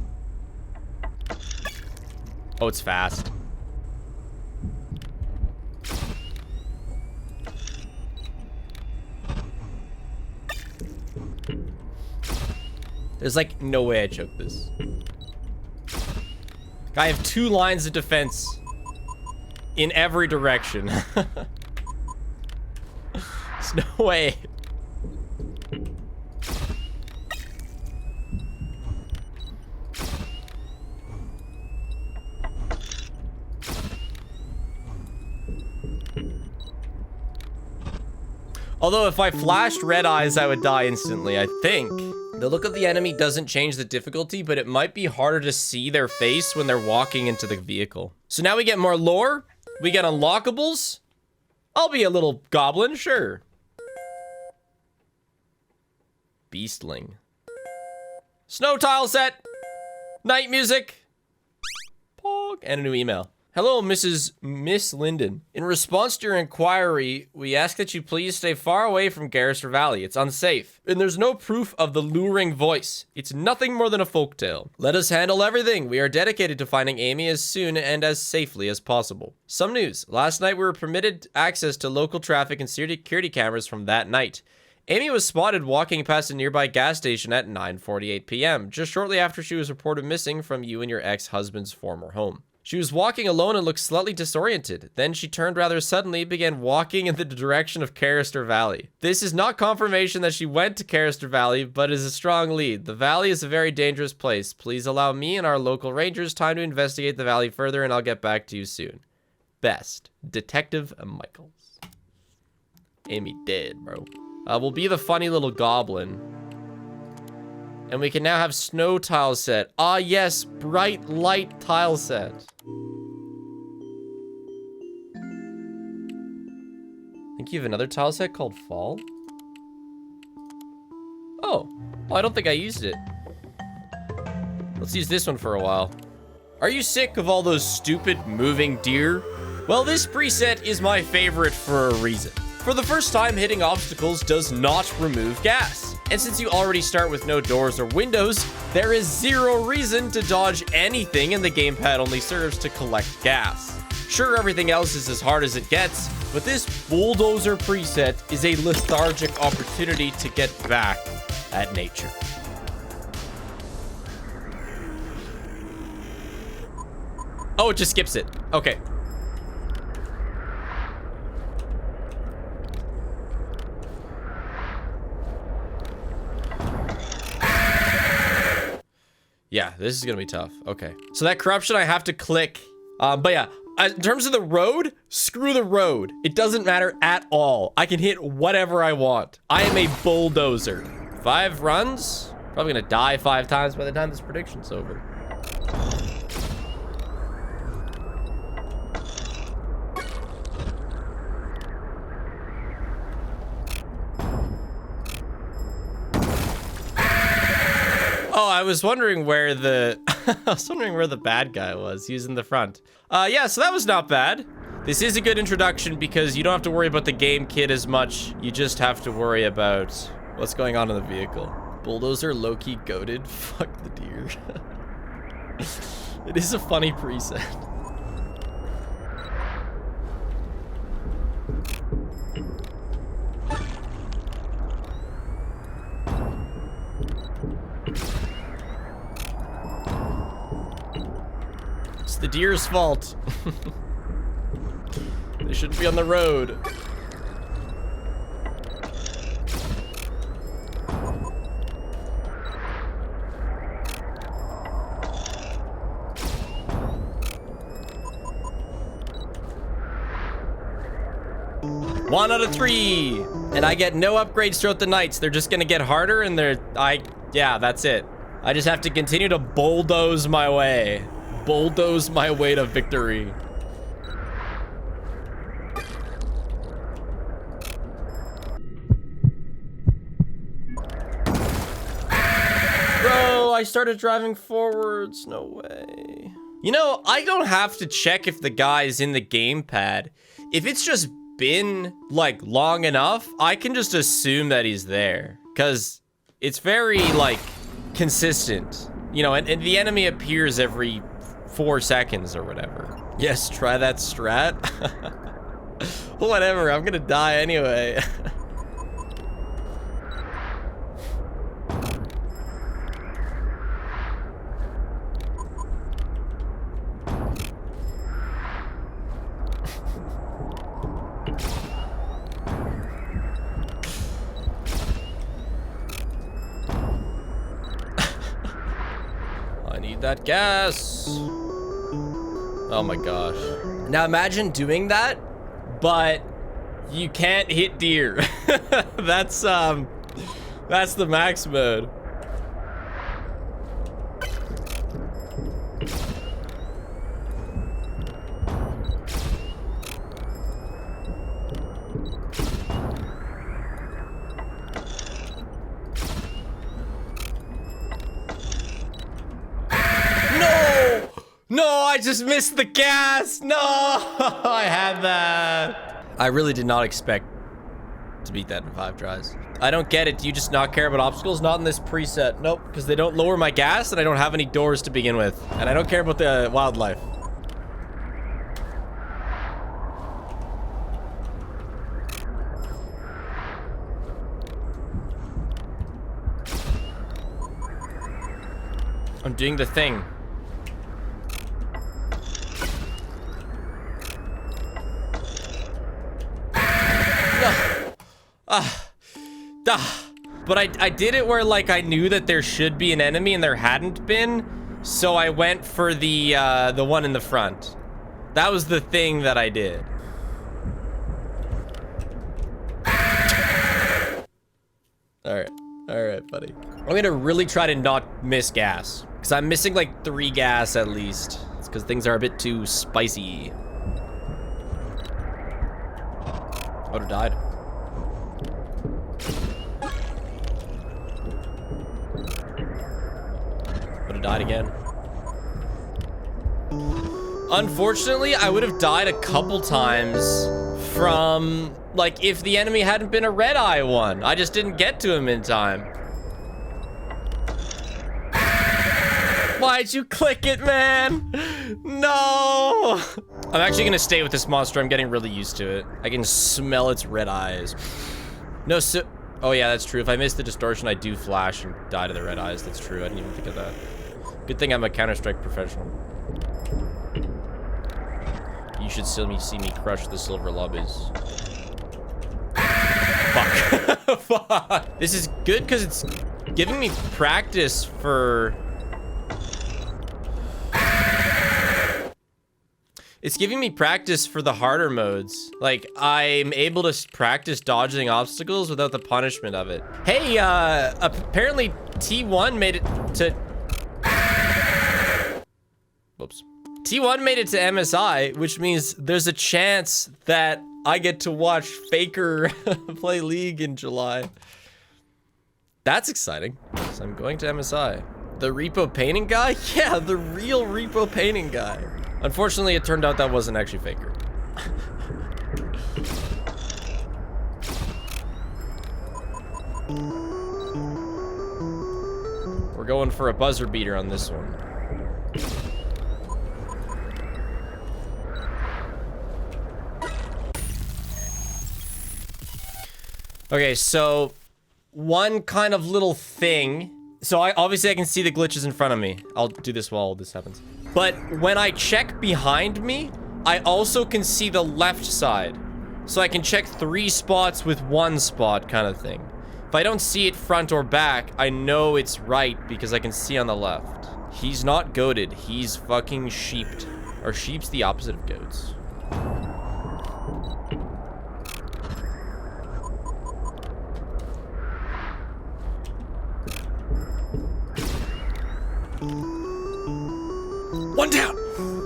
Oh, it's fast. There's like no way I choke this. I have 2 lines of defense in every direction. There's no way. Although if I flashed red eyes, I would die instantly, I think. The look of the enemy doesn't change the difficulty, but it might be harder to see their face when they're walking into the vehicle. So now we get more lore. We get unlockables. I'll be a little goblin, sure. Beastling. Snow tile set. Night music. Pog. And a new email. Hello, Miss Linden. In response to your inquiry, we ask that you please stay far away from Garrister Valley. It's unsafe, and there's no proof of the luring voice. It's nothing more than a folktale. Let us handle everything. We are dedicated to finding Amy as soon and as safely as possible. Some news. Last night, we were permitted access to local traffic and security cameras from that night. Amy was spotted walking past a nearby gas station at 9:48 p.m., just shortly after she was reported missing from you and your ex-husband's former home. She was walking alone and looked slightly disoriented. Then she turned rather suddenly and began walking in the direction of Garrister Valley. This is not confirmation that she went to Garrister Valley, but is a strong lead. The valley is a very dangerous place. Please allow me and our local rangers time to investigate the valley further, and I'll get back to you soon. Best, Detective Michaels. Amy dead, bro. We'll be the funny little goblin. And we can now have snow tile set. Ah, yes, bright light tile set. I think you have another tile set called Fall. Oh, I don't think I used it. Let's use this one for a while. Are you sick of all those stupid moving deer? Well, this preset is my favorite for a reason. For the first time, hitting obstacles does not remove gas. And since you already start with no doors or windows, there is zero reason to dodge anything, and the gamepad only serves to collect gas. Sure, everything else is as hard as it gets, but this bulldozer preset is a lethargic opportunity to get back at nature. Oh, it just skips it. Okay. Yeah, this is gonna be tough. Okay. So that corruption, I have to click. But yeah, in terms of the road, screw the road. It doesn't matter at all. I can hit whatever I want. I am a bulldozer. 5 runs? Probably gonna die 5 times by the time this prediction's over. Oh, I was wondering where the I was wondering where the bad guy was. He was in the front. Yeah, so that was not bad. This is a good introduction because you don't have to worry about the game kit as much. You just have to worry about what's going on in the vehicle. Bulldozer low-key goated. Fuck the deer. It is a funny preset. It's the deer's fault. They shouldn't be on the road. One out of 3, and I get no upgrades throughout the nights. They're just gonna get harder, and yeah, that's it. I just have to continue to bulldoze my way to victory. Bro, I started driving forwards. No way. You know, I don't have to check if the guy's in the gamepad. If it's just been like long enough, I can just assume that he's there because it's very like consistent, you know, and the enemy appears every 4 seconds or whatever. Yes, try that strat. Whatever, I'm gonna die anyway. That gas. Oh my gosh. Now imagine doing that, but you can't hit deer. That's the max mode. No, I just missed the gas. No, I had that. I really did not expect to beat that in 5 tries. I don't get it. Do you just not care about obstacles? Not in this preset. Nope, because they don't lower my gas and I don't have any doors to begin with. And I don't care about the wildlife. I'm doing the thing. But I did it where like I knew that there should be an enemy and there hadn't been, so I went for the one in the front. That was the thing that I did. All right, buddy. I'm gonna really try to not miss gas, because I'm missing like 3 gas at least. It's because things are a bit too spicy. I would have died. Died again. Unfortunately, I would have died a couple times from, like, if the enemy hadn't been a red eye one. I just didn't get to him in time. Why'd you click it, man? No! I'm actually gonna stay with this monster. I'm getting really used to it. I can smell its red eyes. No, so... Oh yeah, that's true. If I miss the distortion, I do flash and die to the red eyes. That's true. I didn't even think of that. Good thing I'm a Counter-Strike professional. You should still see me crush the silver lobbies. Fuck. Fuck. This is good because it's giving me practice for... It's giving me practice for the harder modes. Like, I'm able to practice dodging obstacles without the punishment of it. Hey, apparently T1 made it to... Whoops. T1 made it to MSI, which means there's a chance that I get to watch Faker play League in July. That's exciting. So I'm going to MSI. The repo painting guy? Yeah, the real repo painting guy. Unfortunately, it turned out that wasn't actually Faker. We're going for a buzzer beater on this one. Okay, so one kind of little thing. So obviously I can see the glitches in front of me. I'll do this while this happens. But when I check behind me, I also can see the left side. So I can check 3 spots with 1 spot kind of thing. If I don't see it front or back, I know it's right because I can see on the left. He's not goated, he's fucking sheeped. Or sheep's the opposite of goats. One down!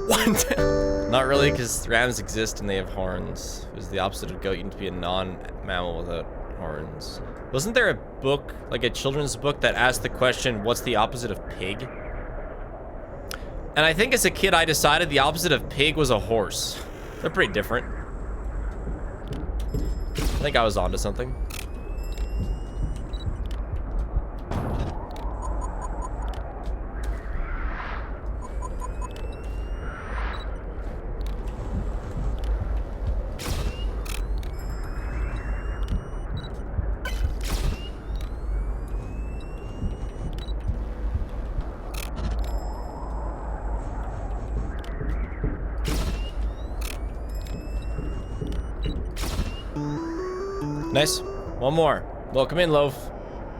One down! Not really, because rams exist and they have horns. It was the opposite of goat. You need to be a non-mammal without horns. Wasn't there a book, like a children's book, that asked the question, what's the opposite of pig? And I think as a kid, I decided the opposite of pig was a horse. They're pretty different. I think I was onto something. Nice. One more. Welcome in, Loaf.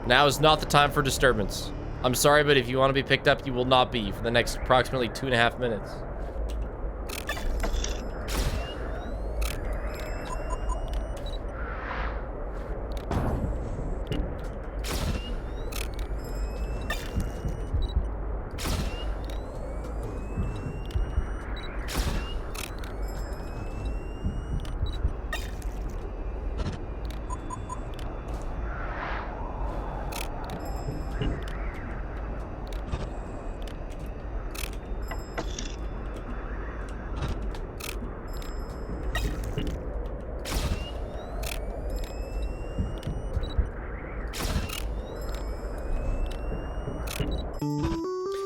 Now is not the time for disturbance. I'm sorry, but if you want to be picked up, you will not be for the next approximately 2.5 minutes.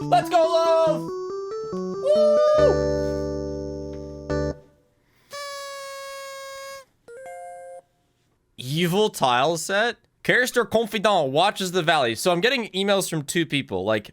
Let's go, Loaf! Woo! Evil tile set? Carister Confidant watches the valley. So I'm getting emails from 2 people, like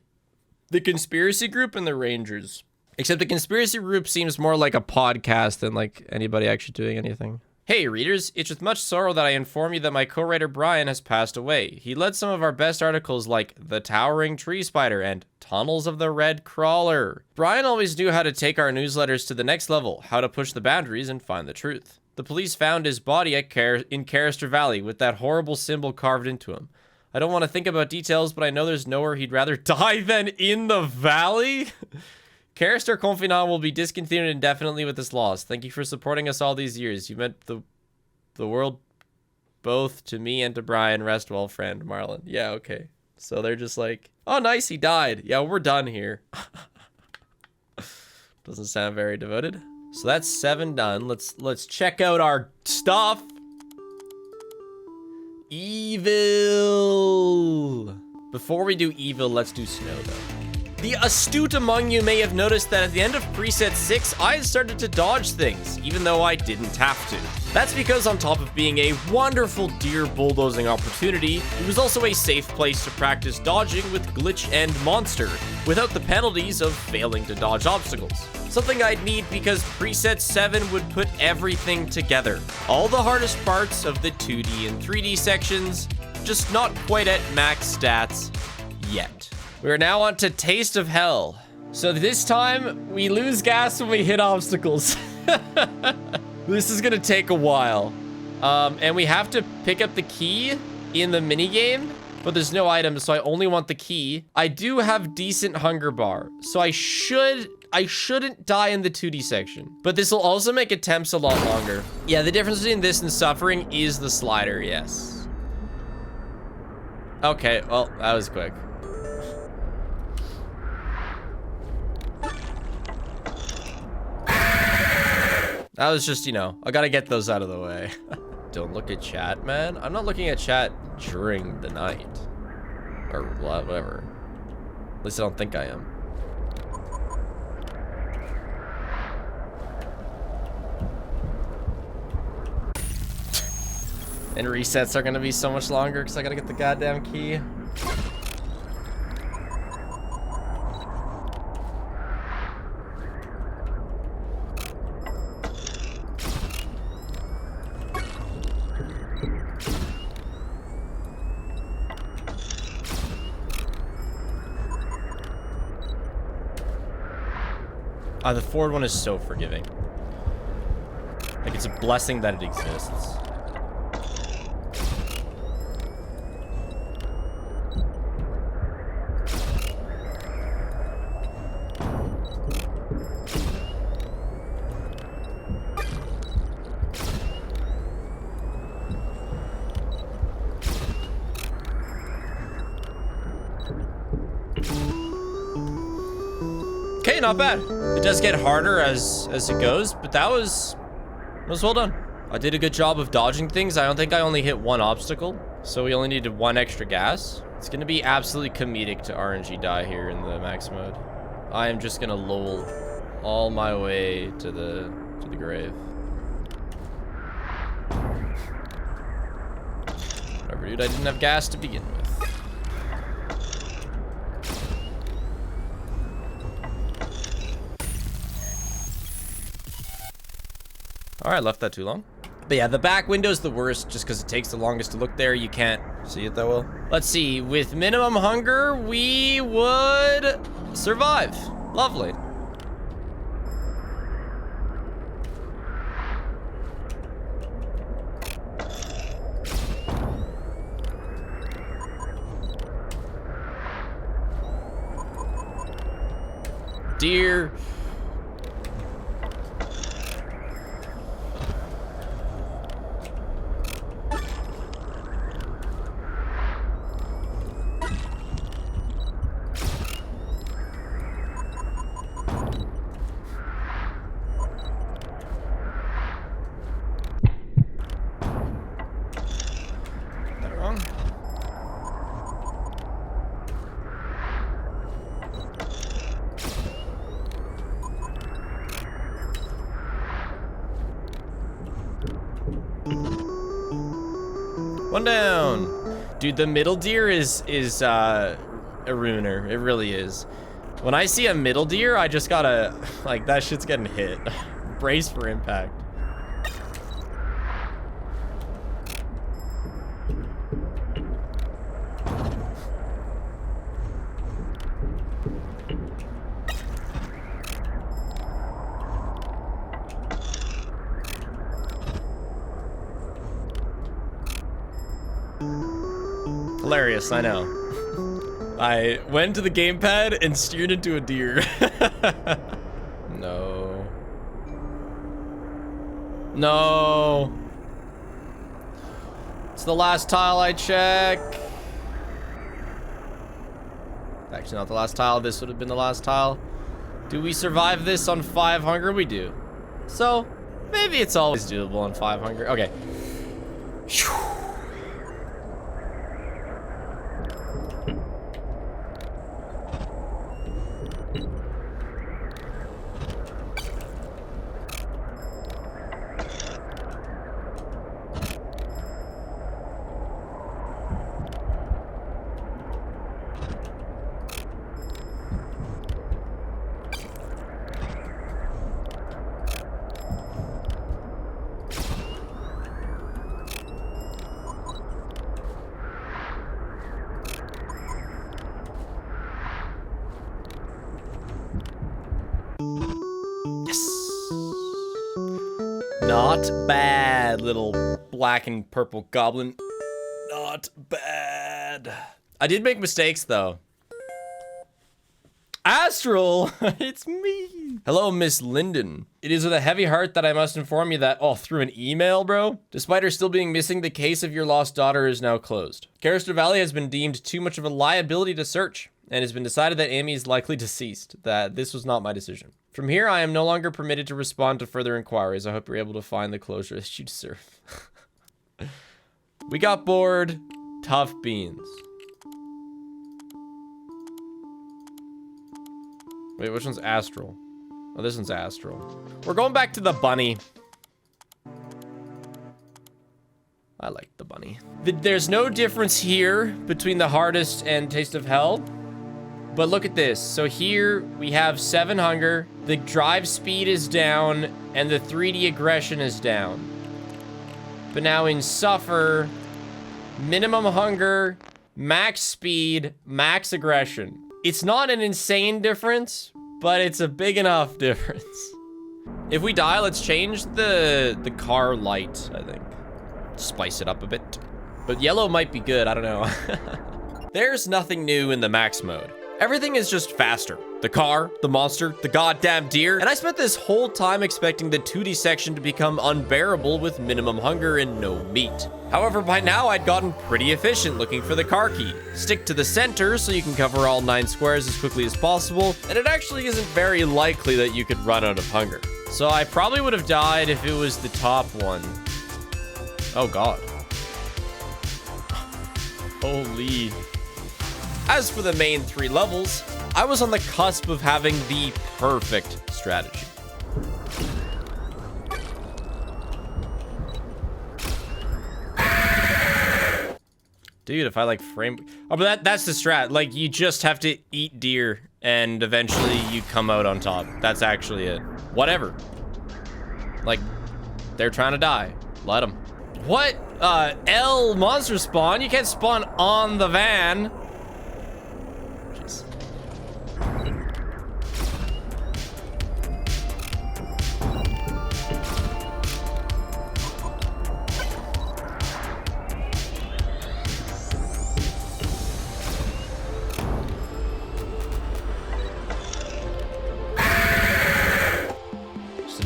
the conspiracy group and the Rangers. Except the conspiracy group seems more like a podcast than like anybody actually doing anything. Hey readers, it's with much sorrow that I inform you that my co-writer Brian has passed away. He led some of our best articles like The Towering Tree Spider and Tunnels of the Red Crawler. Brian always knew how to take our newsletters to the next level, how to push the boundaries and find the truth. The police found his body in Carister Valley with that horrible symbol carved into him. I don't want to think about details, but I know there's nowhere he'd rather die than in the valley. Carister Confidant will be discontinued indefinitely with this loss. Thank you for supporting us all these years. You meant the world both to me and to Brian. Rest well, friend, Marlon. Yeah, okay. So they're just like, oh, nice, he died. Yeah, we're done here. Doesn't sound very devoted. So that's 7 done. Let's check out our stuff. Evil. Before we do evil, let's do snow, though. The astute among you may have noticed that at the end of preset 6, I had started to dodge things, even though I didn't have to. That's because on top of being a wonderful deer bulldozing opportunity, it was also a safe place to practice dodging with glitch and monster, without the penalties of failing to dodge obstacles. Something I'd need because preset 7 would put everything together. All the hardest parts of the 2D and 3D sections, just not quite at max stats yet. We're now on to Taste of Hell. So this time, we lose gas when we hit obstacles. This is gonna take a while. And we have to pick up the key in the minigame, but there's no items, so I only want the key. I do have decent hunger bar, so I shouldn't die in the 2D section. But this will also make attempts a lot longer. Yeah, the difference between this and suffering is the slider, yes. Okay, well, that was quick. That was just, you know, I gotta get those out of the way. Don't look at chat, man. I'm not looking at chat during the night. Or whatever. At least I don't think I am. And resets are gonna be so much longer because I gotta get the goddamn key. The Ford one is so forgiving. Like, it's a blessing that it exists. Okay, not bad. It does get harder as it goes, but that was well done. I did a good job of dodging things. I don't think I only hit one obstacle, so we only needed one extra gas. It's gonna be absolutely comedic to RNG die here in the max mode. I am just gonna lol all my way to the grave. Whatever, dude. I didn't have gas to begin with. All right, left that too long. But yeah, the back window's the worst just because it takes the longest to look there. You can't see it that well. Let's see, with minimum hunger, we would survive. Lovely. Deer. One down. Dude, the middle deer is a ruiner. It really is. When I see a middle deer, I just gotta, like, that shit's getting hit. Brace for impact. Hilarious, I know. I went to the gamepad and steered into a deer. No. No. It's the last tile I check. Actually, not the last tile. This would have been the last tile. Do we survive this on 5 hunger? We do. So, maybe it's always doable on 5 hunger. Okay. Not bad, little black and purple goblin. Not bad. I did make mistakes, though. Astral, it's me. Hello, Miss Linden. It is with a heavy heart that I must inform you that, through an email, bro? Despite her still being missing, the case of your lost daughter is now closed. Carrister Valley has been deemed too much of a liability to search. and it's been decided that Amy is likely deceased, that this was not my decision. From here, I am no longer permitted to respond to further inquiries. I hope you're able to find the closure that you deserve. We got bored. Tough beans. Wait, which one's Astral? Oh, this one's Astral. We're going back to the bunny. I like the bunny. There's no difference here between the hardest and Taste of Hell. But look at this. So here we have 7 hunger. The drive speed is down and the 3D aggression is down. But now in Suffer, minimum hunger, max speed, max aggression. It's not an insane difference, but it's a big enough difference. If we die, let's change the car light, I think. Spice it up a bit. But yellow might be good, I don't know. There's nothing new in the max mode. Everything is just faster. The car, the monster, the goddamn deer. And I spent this whole time expecting the 2D section to become unbearable with minimum hunger and no meat. However, by now I'd gotten pretty efficient looking for the car key. Stick to the center so you can cover all 9 squares as quickly as possible, and it actually isn't very likely that you could run out of hunger. So I probably would have died if it was the top one. Oh god. Holy. As for the main 3 levels, I was on the cusp of having the perfect strategy. Dude, if I like frame... Oh, but that's the strat. Like, you just have to eat deer and eventually you come out on top. That's actually it. Whatever. Like, they're trying to die. Let them. What? L monster spawn? You can't spawn on the van. Jeez.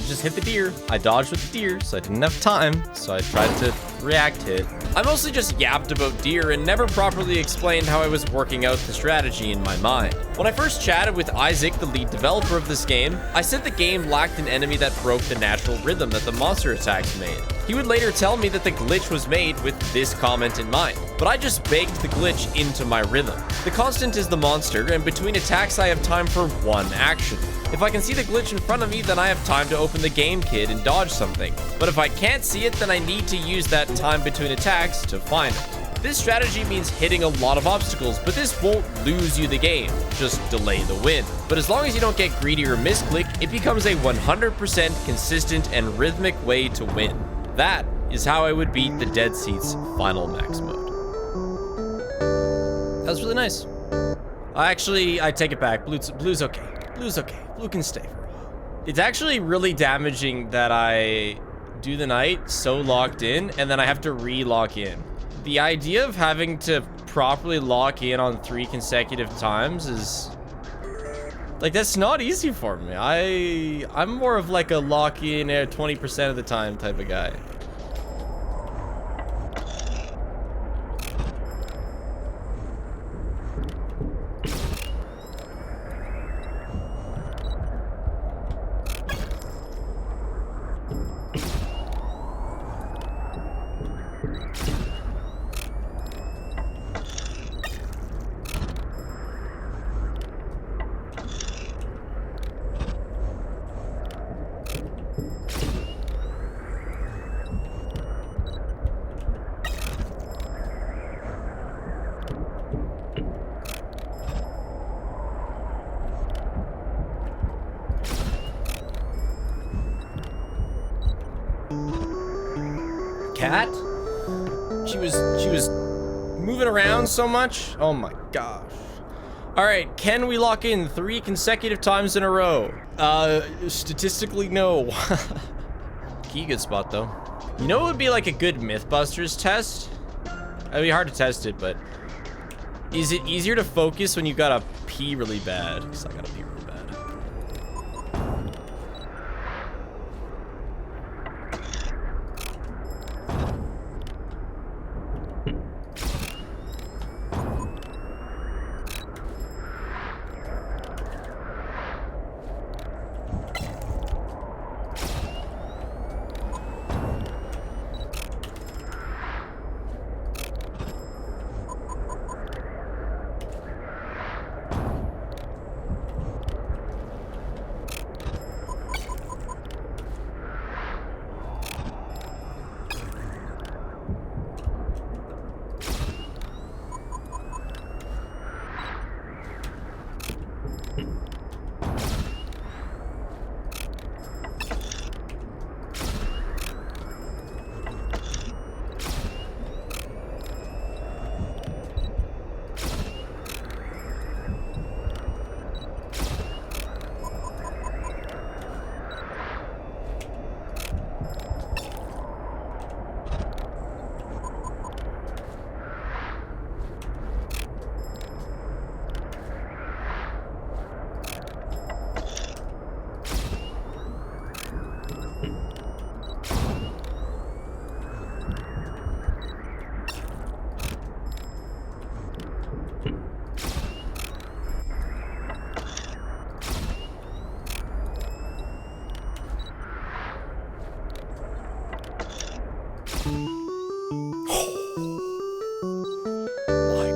Just hit the deer. I dodged with the deer, so I didn't have time, so I tried to react hit. I mostly just yapped about deer and never properly explained how I was working out the strategy in my mind. When I first chatted with Isaac, the lead developer of this game, I said the game lacked an enemy that broke the natural rhythm that the monster attacks made. He would later tell me that the glitch was made with this comment in mind, but I just baked the glitch into my rhythm. The constant is the monster, and between attacks I have time for one action. If I can see the glitch in front of me, then I have time to open the game kit and dodge something. But if I can't see it, then I need to use that time between attacks to find it. This strategy means hitting a lot of obstacles, but this won't lose you the game, just delay the win. But as long as you don't get greedy or misclick, it becomes a 100% consistent and rhythmic way to win. That is how I would beat the Deadseat's final max mode. That was really nice. Actually, I take it back. Blue's okay. Blue's okay. Blue can stay for a while. It's actually really damaging that I do the night so locked in and then I have to re-lock in. The idea of having to properly lock in on 3 consecutive times is... like, that's not easy for me. I'm more of like a lock in 20% of the time type of guy. Cat? She was moving around so much. Oh my gosh. All right, can we lock in 3 consecutive times in a row? Statistically, no. Key good spot though. You know what would be like a good Mythbusters test? It'd be hard to test it, but is it easier to focus when you gotta pee really bad? Because I gotta pee really bad. My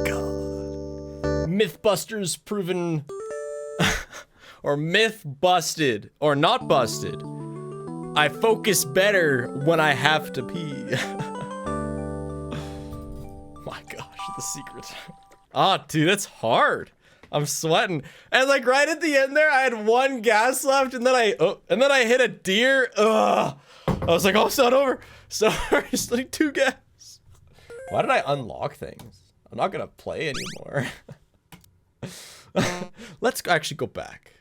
God. Mythbusters proven, or myth busted, or not busted. I focus better when I have to pee. My gosh, the secret. Ah, dude, that's hard. I'm sweating. And like right at the end there, I had 1 gas left, and then I hit a deer. Ugh. I was like, oh, it's not over. So it's like 2 gas. Why did I unlock things? I'm not gonna play anymore. Let's actually go back.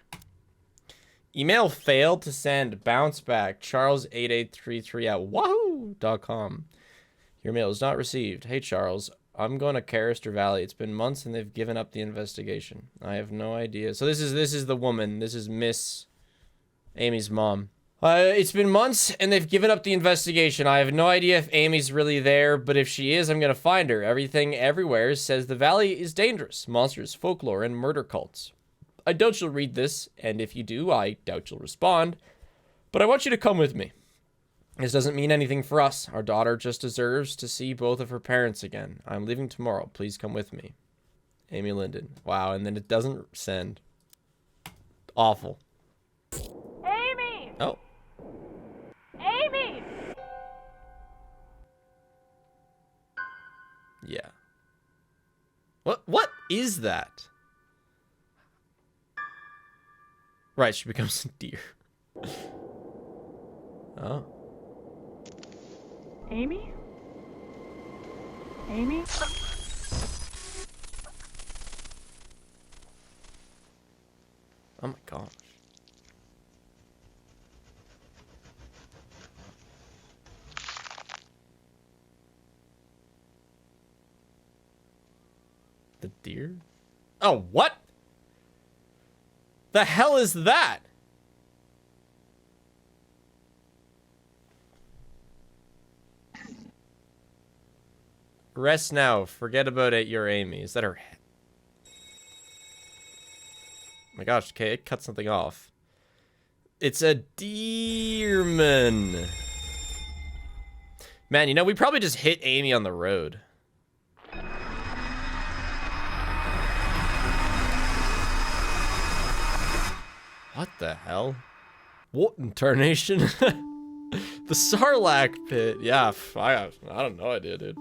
Email failed to send. Bounce back. Charles8833 at wahoo.com. Your mail is not received. Hey, Charles. I'm going to Carister Valley. It's been months and they've given up the investigation. I have no idea. So this is the woman. This is Miss Amy's mom. It's been months and they've given up the investigation. I have no idea if Amy's really there, but if she is, I'm going to find her. Everything everywhere says the valley is dangerous. Monsters, folklore, and murder cults. I doubt you'll read this, and if you do, I doubt you'll respond. But I want you to come with me. This doesn't mean anything for us. Our daughter just deserves to see both of her parents again. I'm leaving tomorrow. Please come with me. Amy Linden. Wow, and then it doesn't send. Awful. Amy! Oh. Amy! Yeah. What is that? Right, she becomes a deer. Oh. Amy? Amy? Oh my gosh. The deer? Oh, what? The hell is that? Rest now. Forget about it. You're Amy. Is that her head? Oh my gosh. Okay, it cut something off. It's a deerman. Man, you know, we probably just hit Amy on the road. What the hell? What in tarnation? The Sarlacc pit. Yeah, I don't know. I did, dude.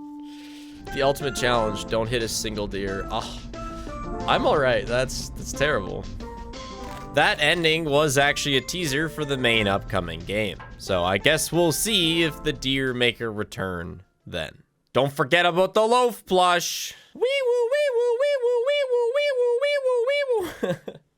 The ultimate challenge, don't hit a single deer. Oh, I'm alright. That's terrible. That ending was actually a teaser for the main upcoming game. So I guess we'll see if the deer make a return then. Don't forget about the loaf plush. Wee woo, wee woo, wee woo, wee woo, wee woo, wee woo, wee woo.